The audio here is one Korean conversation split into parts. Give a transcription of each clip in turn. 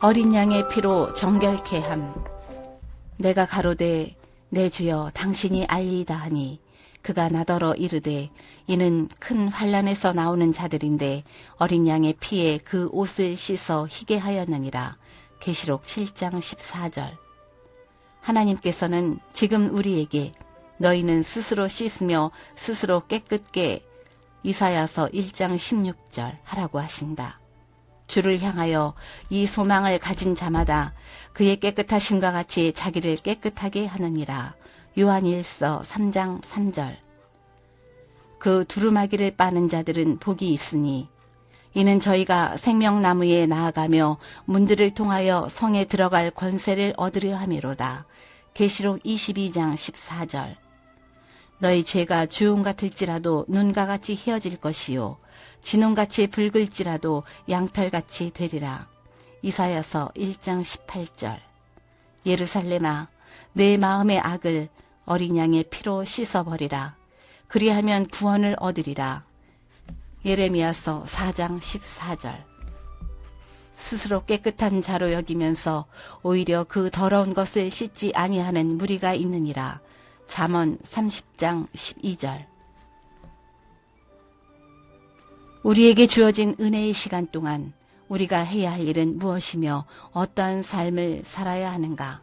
어린 양의 피로 정결케 함. 내가 가로되 내 주여 당신이 알리이다 하니 그가 나더러 이르되 이는 큰 환난에서 나오는 자들인데 어린 양의 피에 그 옷을 씻어 희게 하였느니라. 계시록 7장 14절. 하나님께서는 지금 우리에게 너희는 스스로 씻으며 스스로 깨끗게 이사야서 1장 16절 하라고 하신다. 주를 향하여 이 소망을 가진 자마다 그의 깨끗하심과 같이 자기를 깨끗하게 하느니라. 요한일서 3장 3절. 그 두루마기를 빠는 자들은 복이 있으니 이는 저희가 생명나무에 나아가며 문들을 통하여 성에 들어갈 권세를 얻으려 함이로다. 계시록 22장 14절. 너희 죄가 주홍 같을지라도 눈과 같이 희어질 것이요 진홍같이 붉을지라도 양털같이 되리라. 이사야서 1장 18절. 예루살렘아, 내 마음의 악을 어린 양의 피로 씻어버리라. 그리하면 구원을 얻으리라. 예레미야서 4장 14절. 스스로 깨끗한 자로 여기면서 오히려 그 더러운 것을 씻지 아니하는 무리가 있느니라. 잠언 30장 12절. 우리에게 주어진 은혜의 시간 동안 우리가 해야 할 일은 무엇이며 어떠한 삶을 살아야 하는가?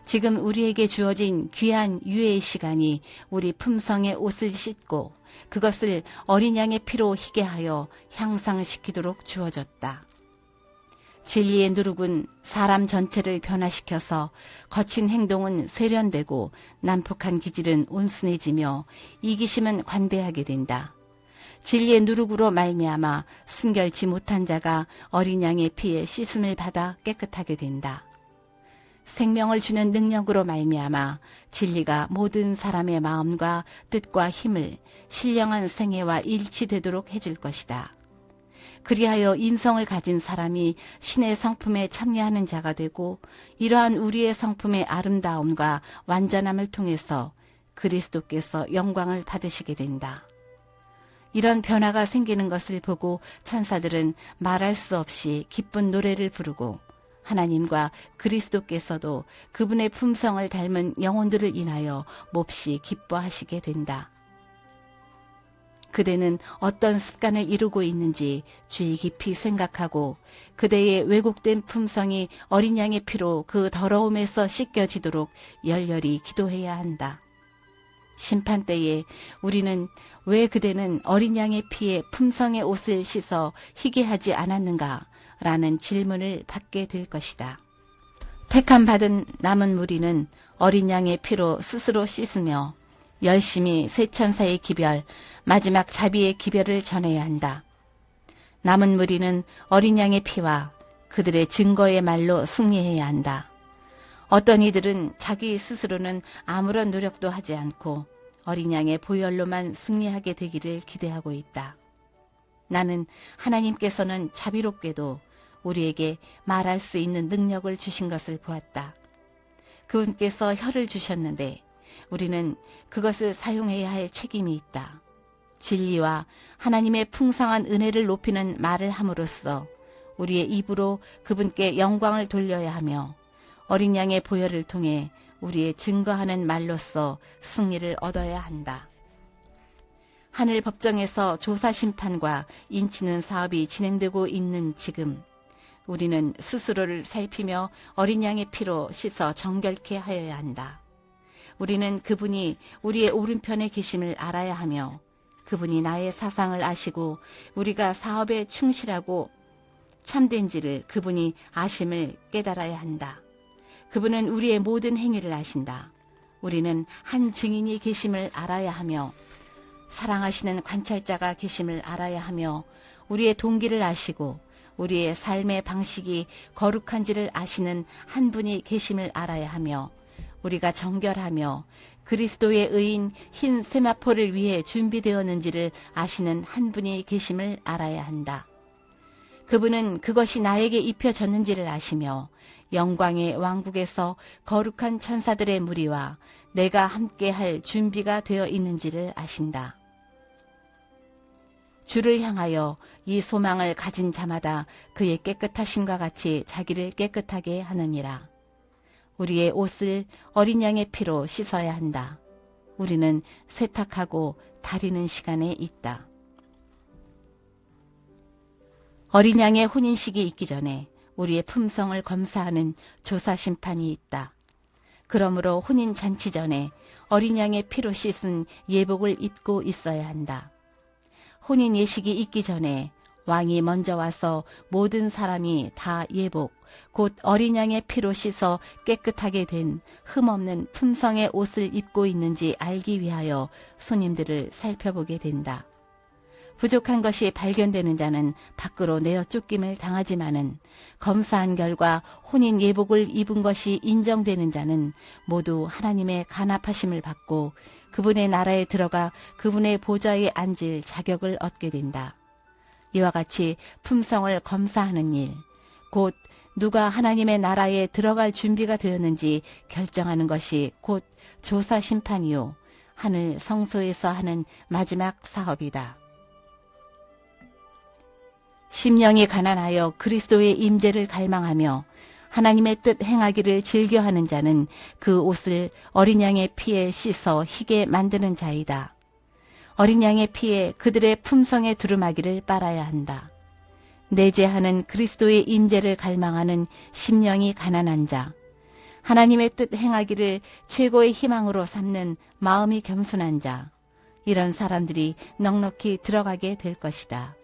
지금 우리에게 주어진 귀한 유해의 시간이 우리 품성의 옷을 씻고 그것을 어린 양의 피로 희게 하여 향상시키도록 주어졌다. 진리의 누룩은 사람 전체를 변화시켜서 거친 행동은 세련되고 난폭한 기질은 온순해지며 이기심은 관대하게 된다. 진리의 누룩으로 말미암아 순결치 못한 자가 어린 양의 피에 씻음을 받아 깨끗하게 된다. 생명을 주는 능력으로 말미암아 진리가 모든 사람의 마음과 뜻과 힘을 신령한 생애와 일치되도록 해줄 것이다. 그리하여 인성을 가진 사람이 신의 성품에 참여하는 자가 되고 이러한 우리의 성품의 아름다움과 완전함을 통해서 그리스도께서 영광을 받으시게 된다. 이런 변화가 생기는 것을 보고 천사들은 말할 수 없이 기쁜 노래를 부르고 하나님과 그리스도께서도 그분의 품성을 닮은 영혼들을 인하여 몹시 기뻐하시게 된다. 그대는 어떤 습관을 이루고 있는지 주의 깊이 생각하고 그대의 왜곡된 품성이 어린 양의 피로 그 더러움에서 씻겨지도록 열렬히 기도해야 한다. 심판때에 우리는 왜 그대는 어린 양의 피에 품성의 옷을 씻어 희게 하지 않았는가? 라는 질문을 받게 될 것이다. 택함받은 남은 무리는 어린 양의 피로 스스로 씻으며 열심히 세 천사의 기별, 마지막 자비의 기별을 전해야 한다. 남은 무리는 어린 양의 피와 그들의 증거의 말로 승리해야 한다. 어떤 이들은 자기 스스로는 아무런 노력도 하지 않고 어린 양의 보혈로만 승리하게 되기를 기대하고 있다. 나는 하나님께서는 자비롭게도 우리에게 말할 수 있는 능력을 주신 것을 보았다. 그분께서 혀를 주셨는데 우리는 그것을 사용해야 할 책임이 있다. 진리와 하나님의 풍성한 은혜를 높이는 말을 함으로써 우리의 입으로 그분께 영광을 돌려야 하며 어린 양의 보혈을 통해 우리의 증거하는 말로써 승리를 얻어야 한다. 하늘 법정에서 조사 심판과 인치는 사업이 진행되고 있는 지금 우리는 스스로를 살피며 어린 양의 피로 씻어 정결케 하여야 한다. 우리는 그분이 우리의 오른편에 계심을 알아야 하며 그분이 나의 사상을 아시고 우리가 사업에 충실하고 참된지를 그분이 아심을 깨달아야 한다. 그분은 우리의 모든 행위를 아신다. 우리는 한 증인이 계심을 알아야 하며 사랑하시는 관찰자가 계심을 알아야 하며 우리의 동기를 아시고 우리의 삶의 방식이 거룩한지를 아시는 한 분이 계심을 알아야 하며 우리가 정결하며 그리스도의 의인 흰 세마포를 위해 준비되었는지를 아시는 한 분이 계심을 알아야 한다. 그분은 그것이 나에게 입혀졌는지를 아시며 영광의 왕국에서 거룩한 천사들의 무리와 내가 함께할 준비가 되어 있는지를 아신다. 주를 향하여 이 소망을 가진 자마다 그의 깨끗하심과 같이 자기를 깨끗하게 하느니라. 우리의 옷을 어린 양의 피로 씻어야 한다. 우리는 세탁하고 다리는 시간에 있다. 어린 양의 혼인식이 있기 전에 우리의 품성을 검사하는 조사 심판이 있다. 그러므로 혼인 잔치 전에 어린 양의 피로 씻은 예복을 입고 있어야 한다. 혼인 예식이 있기 전에 왕이 먼저 와서 모든 사람이 다 예복, 곧 어린 양의 피로 씻어 깨끗하게 된 흠없는 품성의 옷을 입고 있는지 알기 위하여 손님들을 살펴보게 된다. 부족한 것이 발견되는 자는 밖으로 내어 쫓김을 당하지만은 검사한 결과 혼인 예복을 입은 것이 인정되는 자는 모두 하나님의 간합하심을 받고 그분의 나라에 들어가 그분의 보좌에 앉을 자격을 얻게 된다. 이와 같이 품성을 검사하는 일, 곧 누가 하나님의 나라에 들어갈 준비가 되었는지 결정하는 것이 곧 조사 심판이요 하늘 성소에서 하는 마지막 사업이다. 심령이 가난하여 그리스도의 임재를 갈망하며 하나님의 뜻 행하기를 즐겨하는 자는 그 옷을 어린 양의 피에 씻어 희게 만드는 자이다. 어린 양의 피에 그들의 품성의 두루마기를 빨아야 한다. 내재하는 그리스도의 임재를 갈망하는 심령이 가난한 자, 하나님의 뜻 행하기를 최고의 희망으로 삼는 마음이 겸손한 자, 이런 사람들이 넉넉히 들어가게 될 것이다.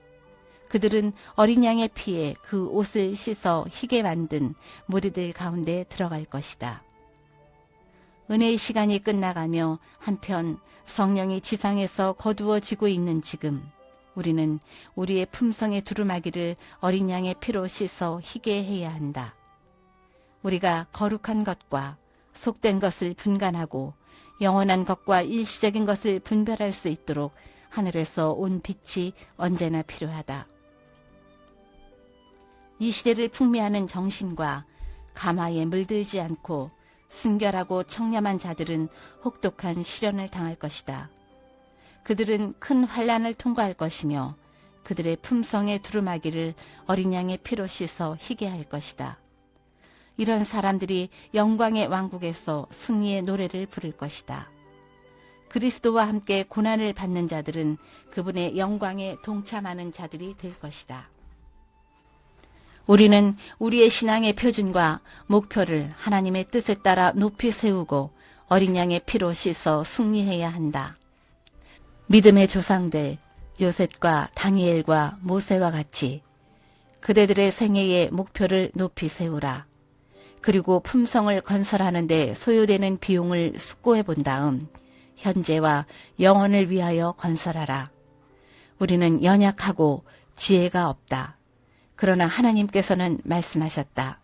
그들은 어린 양의 피에 그 옷을 씻어 희게 만든 무리들 가운데 들어갈 것이다. 은혜의 시간이 끝나가며 한편 성령이 지상에서 거두어지고 있는 지금 우리는 우리의 품성의 두루마기를 어린 양의 피로 씻어 희게 해야 한다. 우리가 거룩한 것과 속된 것을 분간하고 영원한 것과 일시적인 것을 분별할 수 있도록 하늘에서 온 빛이 언제나 필요하다. 이 시대를 풍미하는 정신과 가마에 물들지 않고 순결하고 청렴한 자들은 혹독한 시련을 당할 것이다. 그들은 큰 환난을 통과할 것이며 그들의 품성의 두루마기를 어린 양의 피로 씻어 희게 할 것이다. 이런 사람들이 영광의 왕국에서 승리의 노래를 부를 것이다. 그리스도와 함께 고난을 받는 자들은 그분의 영광에 동참하는 자들이 될 것이다. 우리는 우리의 신앙의 표준과 목표를 하나님의 뜻에 따라 높이 세우고 어린 양의 피로 씻어 승리해야 한다. 믿음의 조상들 요셉과 다니엘과 모세와 같이 그대들의 생애의 목표를 높이 세우라. 그리고 품성을 건설하는 데 소요되는 비용을 숙고해 본 다음 현재와 영원을 위하여 건설하라. 우리는 연약하고 지혜가 없다. 그러나 하나님께서는 말씀하셨다.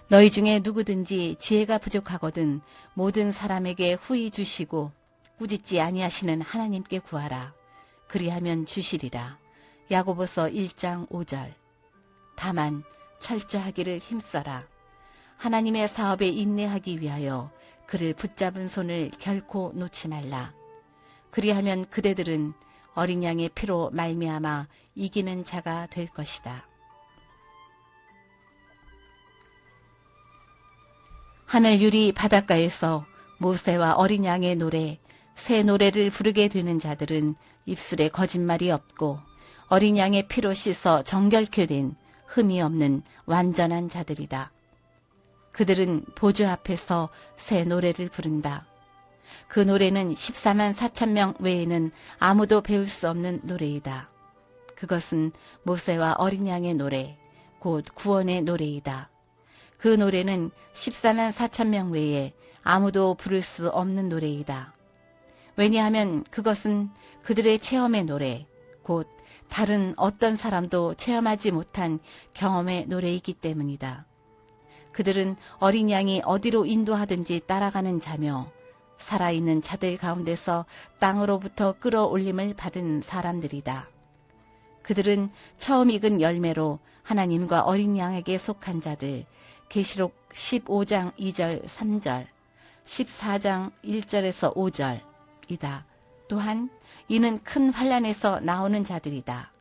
너희 중에 누구든지 지혜가 부족하거든 모든 사람에게 후히 주시고 꾸짖지 아니하시는 하나님께 구하라. 그리하면 주시리라. 야고보서 1장 5절. 다만 철저하기를 힘써라. 하나님의 사업에 인내하기 위하여 그를 붙잡은 손을 결코 놓지 말라. 그리하면 그대들은 어린 양의 피로 말미암아 이기는 자가 될 것이다. 하늘 유리 바닷가에서 모세와 어린 양의 노래, 새 노래를 부르게 되는 자들은 입술에 거짓말이 없고 어린 양의 피로 씻어 정결케 된 흠이 없는 완전한 자들이다. 그들은 보좌 앞에서 새 노래를 부른다. 그 노래는 14만 4천 명 외에는 아무도 배울 수 없는 노래이다. 그것은 모세와 어린 양의 노래, 곧 구원의 노래이다. 그 노래는 14만 4천 명 외에 아무도 부를 수 없는 노래이다. 왜냐하면 그것은 그들의 체험의 노래, 곧 다른 어떤 사람도 체험하지 못한 경험의 노래이기 때문이다. 그들은 어린 양이 어디로 인도하든지 따라가는 자며 살아있는 자들 가운데서 땅으로부터 끌어올림을 받은 사람들이다. 그들은 처음 익은 열매로 하나님과 어린 양에게 속한 자들, 계시록 15장 2절 3절, 14장 1절에서 5절이다. 또한 이는 큰 환난에서 나오는 자들이다.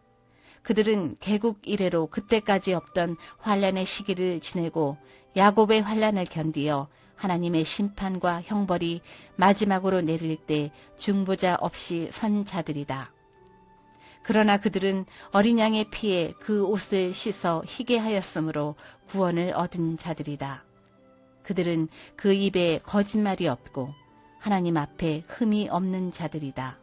그들은 개국 이래로 그때까지 없던 환난의 시기를 지내고 야곱의 환난을 견디어 하나님의 심판과 형벌이 마지막으로 내릴 때 중보자 없이 선 자들이다. 그러나 그들은 어린 양의 피에 그 옷을 씻어 희게 하였으므로 구원을 얻은 자들이다. 그들은 그 입에 거짓말이 없고 하나님 앞에 흠이 없는 자들이다.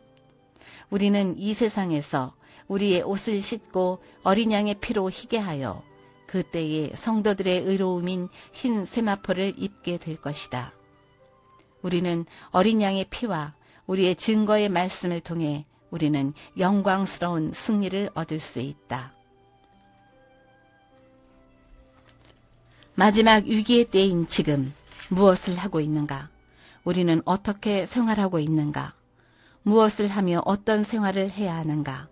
우리는 이 세상에서 우리의 옷을 씻고 어린 양의 피로 희게 하여 그때에 성도들의 의로움인 흰 세마포를 입게 될 것이다. 우리는 어린 양의 피와 우리의 증거의 말씀을 통해 우리는 영광스러운 승리를 얻을 수 있다. 마지막 위기의 때인 지금 무엇을 하고 있는가? 우리는 어떻게 생활하고 있는가? 무엇을 하며 어떤 생활을 해야 하는가?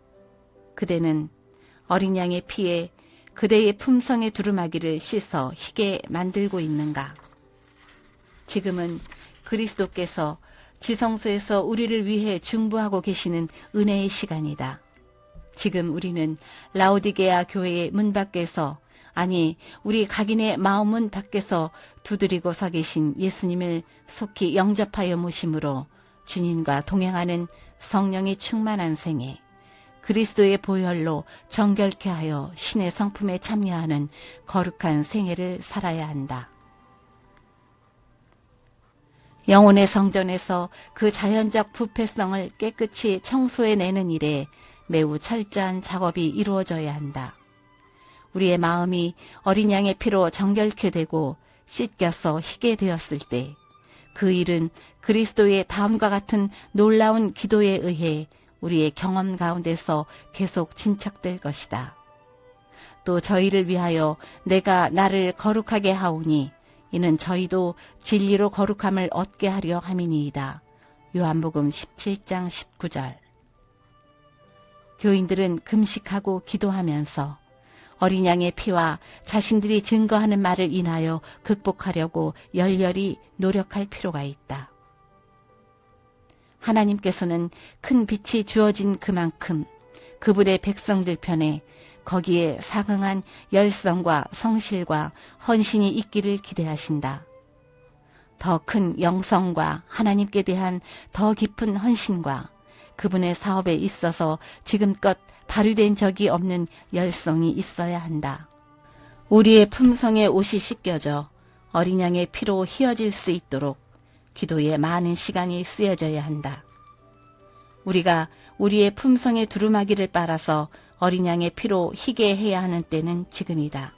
그대는 어린 양의 피에 그대의 품성의 두루마기를 씻어 희게 만들고 있는가? 지금은 그리스도께서 지성소에서 우리를 위해 중보하고 계시는 은혜의 시간이다. 지금 우리는 라오디게아 교회의 문 밖에서, 아니 우리 각인의 마음문 밖에서 두드리고 서 계신 예수님을 속히 영접하여 모심으로 주님과 동행하는 성령이 충만한 생애, 그리스도의 보혈로 정결케 하여 신의 성품에 참여하는 거룩한 생애를 살아야 한다. 영혼의 성전에서 그 자연적 부패성을 깨끗이 청소해내는 일에 매우 철저한 작업이 이루어져야 한다. 우리의 마음이 어린 양의 피로 정결케 되고 씻겨서 희게 되었을 때 그 일은 그리스도의 다음과 같은 놀라운 기도에 의해 우리의 경험 가운데서 계속 진척될 것이다. 또 저희를 위하여 내가 나를 거룩하게 하오니 이는 저희도 진리로 거룩함을 얻게 하려 함이니이다. 요한복음 17장 19절. 교인들은 금식하고 기도하면서 어린 양의 피와 자신들이 증거하는 말을 인하여 극복하려고 열렬히 노력할 필요가 있다. 하나님께서는 큰 빛이 주어진 그만큼 그분의 백성들 편에 거기에 상응한 열성과 성실과 헌신이 있기를 기대하신다. 더 큰 영성과 하나님께 대한 더 깊은 헌신과 그분의 사업에 있어서 지금껏 발휘된 적이 없는 열성이 있어야 한다. 우리의 품성의 옷이 씻겨져 어린 양의 피로 휘어질 수 있도록 기도에 많은 시간이 쓰여져야 한다. 우리가 우리의 품성의 두루마기를 빨아서 어린 양의 피로 희게 해야 하는 때는 지금이다.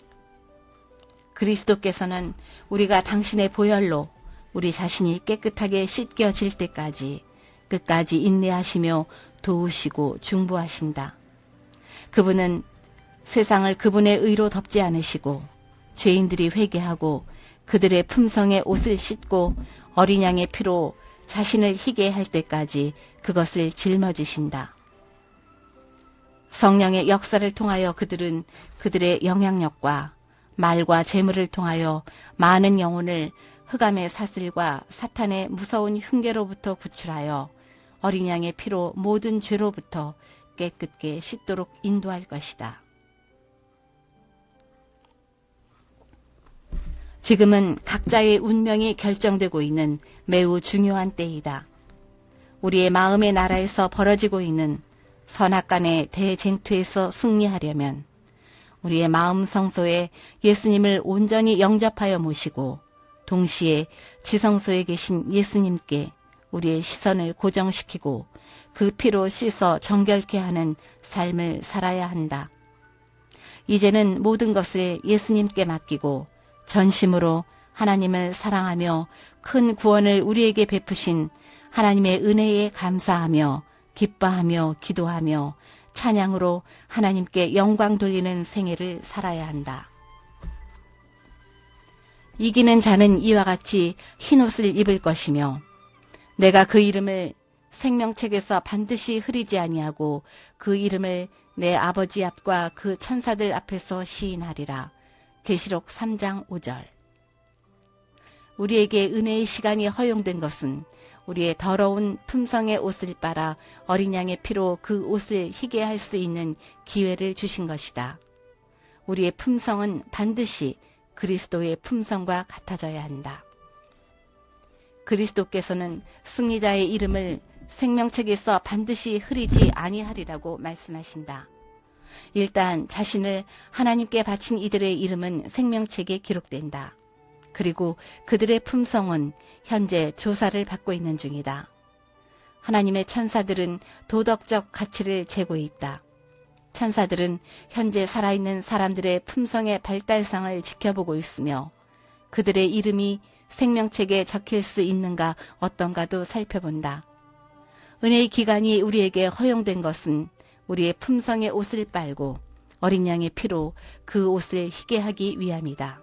그리스도께서는 우리가 당신의 보혈로 우리 자신이 깨끗하게 씻겨질 때까지 끝까지 인내하시며 도우시고 중보하신다. 그분은 세상을 그분의 의로 덮지 않으시고 죄인들이 회개하고 그들의 품성의 옷을 씻고 어린 양의 피로 자신을 희게 할 때까지 그것을 짊어지신다. 성령의 역사를 통하여 그들은 그들의 영향력과 말과 재물을 통하여 많은 영혼을 흑암의 사슬과 사탄의 무서운 흉계로부터 구출하여 어린 양의 피로 모든 죄로부터 깨끗게 씻도록 인도할 것이다. 지금은 각자의 운명이 결정되고 있는 매우 중요한 때이다. 우리의 마음의 나라에서 벌어지고 있는 선악간의 대쟁투에서 승리하려면 우리의 마음 성소에 예수님을 온전히 영접하여 모시고 동시에 지성소에 계신 예수님께 우리의 시선을 고정시키고 그 피로 씻어 정결케 하는 삶을 살아야 한다. 이제는 모든 것을 예수님께 맡기고 전심으로 하나님을 사랑하며 큰 구원을 우리에게 베푸신 하나님의 은혜에 감사하며 기뻐하며 기도하며 찬양으로 하나님께 영광 돌리는 생애를 살아야 한다. 이기는 자는 이와 같이 흰옷을 입을 것이며 내가 그 이름을 생명책에서 반드시 흐리지 아니하고 그 이름을 내 아버지 앞과 그 천사들 앞에서 시인하리라. 계시록 3장 5절. 우리에게 은혜의 시간이 허용된 것은 우리의 더러운 품성의 옷을 빨아 어린 양의 피로 그 옷을 희게 할 수 있는 기회를 주신 것이다. 우리의 품성은 반드시 그리스도의 품성과 같아져야 한다. 그리스도께서는 승리자의 이름을 생명책에서 반드시 흐리지 아니하리라고 말씀하신다. 일단 자신을 하나님께 바친 이들의 이름은 생명책에 기록된다. 그리고 그들의 품성은 현재 조사를 받고 있는 중이다. 하나님의 천사들은 도덕적 가치를 재고 있다. 천사들은 현재 살아있는 사람들의 품성의 발달상을 지켜보고 있으며 그들의 이름이 생명책에 적힐 수 있는가 어떤가도 살펴본다. 은혜의 기간이 우리에게 허용된 것은 우리의 품성의 옷을 빨고 어린 양의 피로 그 옷을 희게 하기 위함이다.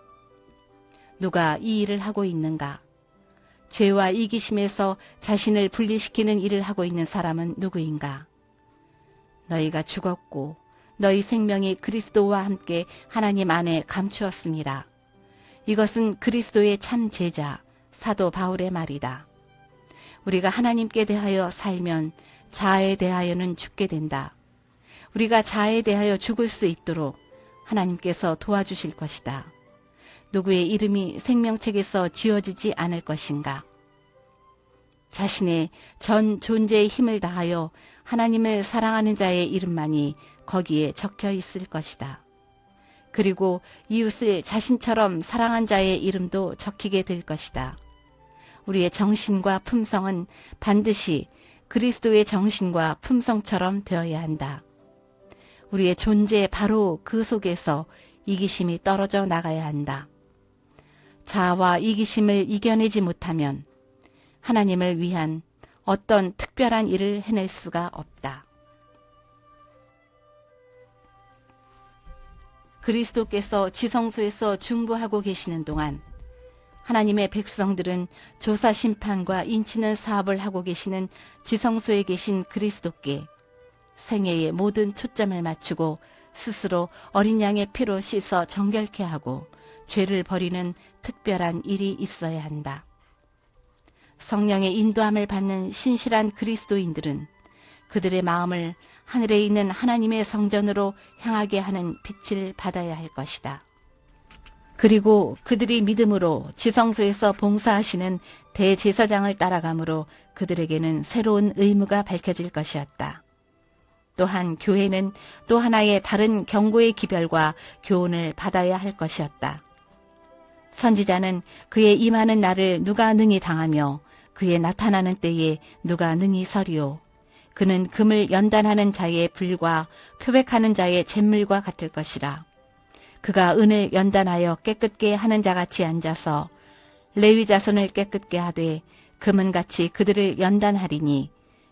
누가 이 일을 하고 있는가? 죄와 이기심에서 자신을 분리시키는 일을 하고 있는 사람은 누구인가? 너희가 죽었고 너희 생명이 그리스도와 함께 하나님 안에 감추었습니다. 이것은 그리스도의 참 제자 사도 바울의 말이다. 우리가 하나님께 대하여 살면 자아에 대하여는 죽게 된다. 우리가 자아에 대하여 죽을 수 있도록 하나님께서 도와주실 것이다. 누구의 이름이 생명책에서 지워지지 않을 것인가? 자신의 전 존재의 힘을 다하여 하나님을 사랑하는 자의 이름만이 거기에 적혀 있을 것이다. 그리고 이웃을 자신처럼 사랑한 자의 이름도 적히게 될 것이다. 우리의 정신과 품성은 반드시 그리스도의 정신과 품성처럼 되어야 한다. 우리의 존재 바로 그 속에서 이기심이 떨어져 나가야 한다. 자아와 이기심을 이겨내지 못하면 하나님을 위한 어떤 특별한 일을 해낼 수가 없다. 그리스도께서 지성소에서 중보하고 계시는 동안 하나님의 백성들은 조사 심판과 인치는 사업을 하고 계시는 지성소에 계신 그리스도께 생애의 모든 초점을 맞추고 스스로 어린 양의 피로 씻어 정결케 하고 죄를 버리는 특별한 일이 있어야 한다. 성령의 인도함을 받는 신실한 그리스도인들은 그들의 마음을 하늘에 있는 하나님의 성전으로 향하게 하는 빛을 받아야 할 것이다. 그리고 그들이 믿음으로 지성소에서 봉사하시는 대제사장을 따라가므로 그들에게는 새로운 의무가 밝혀질 것이었다. 또한 교회는 또 하나의 다른 경고의 기별과 교훈을 받아야 할 것이었다. 선지자는 그의 임하는 날을 누가 능히 당하며 그의 나타나는 때에 누가 능히 서리오. 그는 금을 연단하는 자의 불과 표백하는 자의 잿물과 같을 것이라. 그가 은을 연단하여 깨끗게 하는 자같이 앉아서 레위 자손을 깨끗게 하되 금은같이 그들을 연단하리니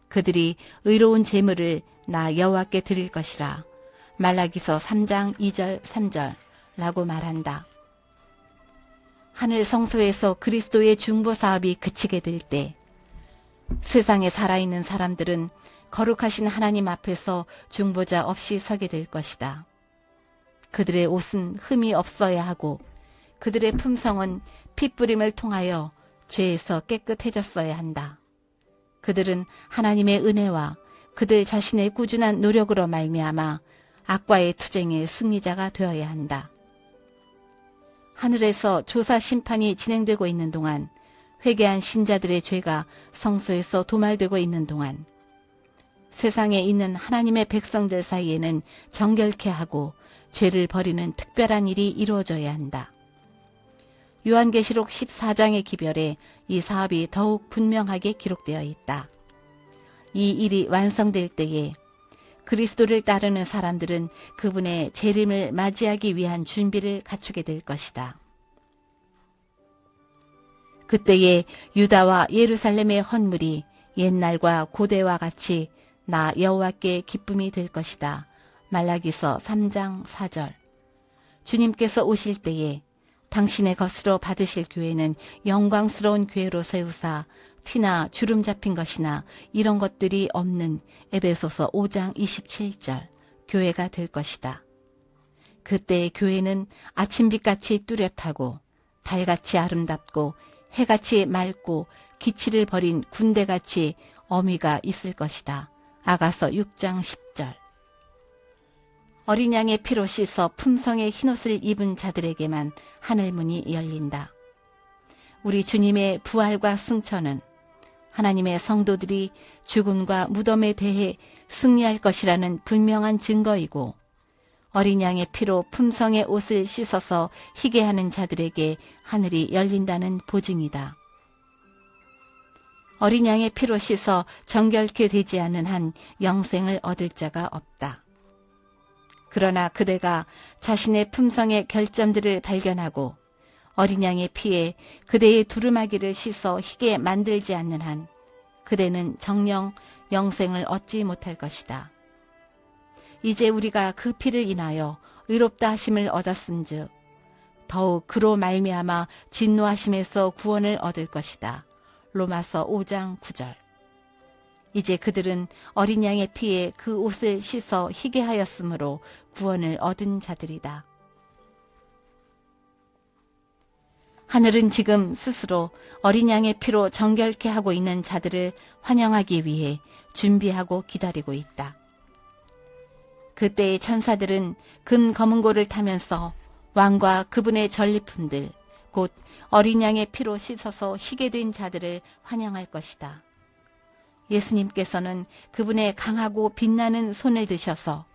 그들이 의로운 제물을 나 여호와께 드릴 것이라. 말라기서 3장 2절 3절라고 말한다. 하늘 성소에서 그리스도의 중보 사업이 그치게 될 때 세상에 살아있는 사람들은 거룩하신 하나님 앞에서 중보자 없이 서게 될 것이다. 그들의 옷은 흠이 없어야 하고 그들의 품성은 핏부림을 통하여 죄에서 깨끗해졌어야 한다. 그들은 하나님의 은혜와 그들 자신의 꾸준한 노력으로 말미암아 악과의 투쟁의 승리자가 되어야 한다. 하늘에서 조사 심판이 진행되고 있는 동안 회개한 신자들의 죄가 성소에서 도말되고 있는 동안 세상에 있는 하나님의 백성들 사이에는 정결케 하고 죄를 버리는 특별한 일이 이루어져야 한다. 요한계시록 14장의 기별에 이 사업이 더욱 분명하게 기록되어 있다. 이 일이 완성될 때에 그리스도를 따르는 사람들은 그분의 재림을 맞이하기 위한 준비를 갖추게 될 것이다. 그때에 유다와 예루살렘의 헌물이 옛날과 고대와 같이 나 여호와께 기쁨이 될 것이다. 말라기서 3장 4절. 주님께서 오실 때에 당신의 것으로 받으실 교회는 영광스러운 교회로 세우사 티나 주름 잡힌 것이나 이런 것들이 없는 에베소서 5장 27절 교회가 될 것이다. 그때의 교회는 아침빛같이 뚜렷하고 달같이 아름답고 해같이 맑고 기치를 벌인 군대같이 어미가 있을 것이다. 아가서 6장 10절. 어린 양의 피로 씻어 품성의 흰옷을 입은 자들에게만 하늘문이 열린다. 우리 주님의 부활과 승천은 하나님의 성도들이 죽음과 무덤에 대해 승리할 것이라는 분명한 증거이고, 어린 양의 피로 품성의 옷을 씻어서 희게 하는 자들에게 하늘이 열린다는 보증이다. 어린 양의 피로 씻어 정결케 되지 않는 한 영생을 얻을 자가 없다. 그러나 그대가 자신의 품성의 결점들을 발견하고 어린 양의 피에 그대의 두루마기를 씻어 희게 만들지 않는 한 그대는 정녕 영생을 얻지 못할 것이다. 이제 우리가 그 피를 인하여 의롭다 하심을 얻었은즉 더욱 그로 말미암아 진노하심에서 구원을 얻을 것이다. 로마서 5장 9절. 이제 그들은 어린 양의 피에 그 옷을 씻어 희게 하였으므로 구원을 얻은 자들이다. 하늘은 지금 스스로 어린 양의 피로 정결케 하고 있는 자들을 환영하기 위해 준비하고 기다리고 있다. 그때의 천사들은 금 검은고를 타면서 왕과 그분의 전리품들, 곧 어린 양의 피로 씻어서 희게 된 자들을 환영할 것이다. 예수님께서는 그분의 강하고 빛나는 손을 드셔서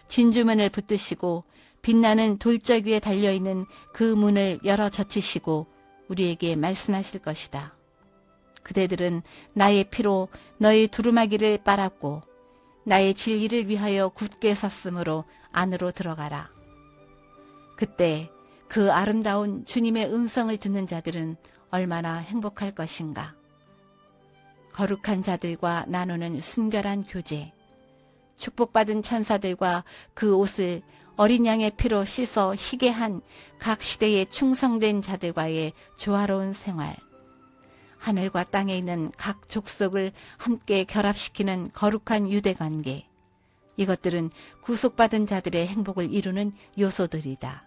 진주문을 붙드시고 빛나는 돌적 위에 달려있는 그 문을 열어 젖히시고 우리에게 말씀하실 것이다. 그대들은 나의 피로 너의 두루마기를 빨았고 나의 진리를 위하여 굳게 섰으므로 안으로 들어가라. 그때 그 아름다운 주님의 음성을 듣는 자들은 얼마나 행복할 것인가. 거룩한 자들과 나누는 순결한 교제, 축복받은 천사들과 그 옷을 어린 양의 피로 씻어 희게 한 각 시대에 충성된 자들과의 조화로운 생활, 하늘과 땅에 있는 각 족속을 함께 결합시키는 거룩한 유대관계, 이것들은 구속받은 자들의 행복을 이루는 요소들이다.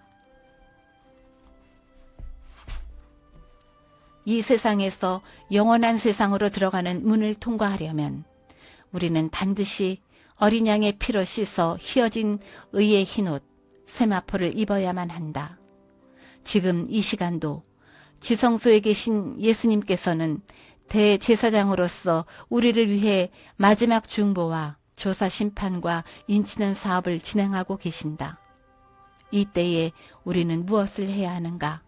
이 세상에서 영원한 세상으로 들어가는 문을 통과하려면 우리는 반드시 어린 양의 피로 씻어 휘어진 의의 흰옷, 세마포를 입어야만 한다. 지금 이 시간도 지성소에 계신 예수님께서는 대제사장으로서 우리를 위해 마지막 중보와 조사 심판과 인치는 사업을 진행하고 계신다. 이때에 우리는 무엇을 해야 하는가?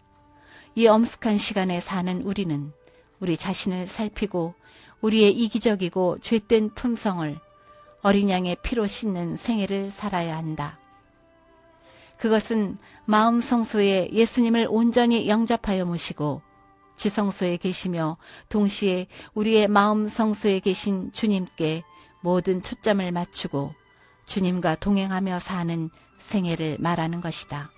이 엄숙한 시간에 사는 우리는 우리 자신을 살피고 우리의 이기적이고 죄된 품성을 어린 양의 피로 씻는 생애를 살아야 한다. 그것은 마음 성소에 예수님을 온전히 영접하여 모시고 지성소에 계시며 동시에 우리의 마음 성소에 계신 주님께 모든 초점을 맞추고 주님과 동행하며 사는 생애를 말하는 것이다.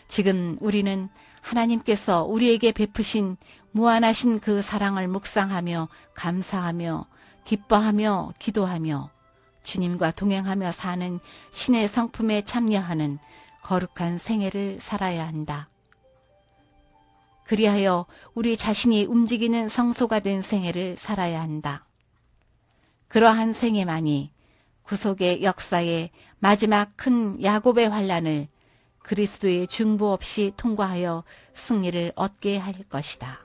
지금 우리는 하나님께서 우리에게 베푸신 무한하신 그 사랑을 묵상하며 감사하며 기뻐하며 기도하며 주님과 동행하며 사는 신의 성품에 참여하는 거룩한 생애를 살아야 한다. 그리하여 우리 자신이 움직이는 성소가 된 생애를 살아야 한다. 그러한 생애만이 구속의 역사의 마지막 큰 야곱의 환란을 그리스도의 중보 없이 통과하여 승리를 얻게 할 것이다.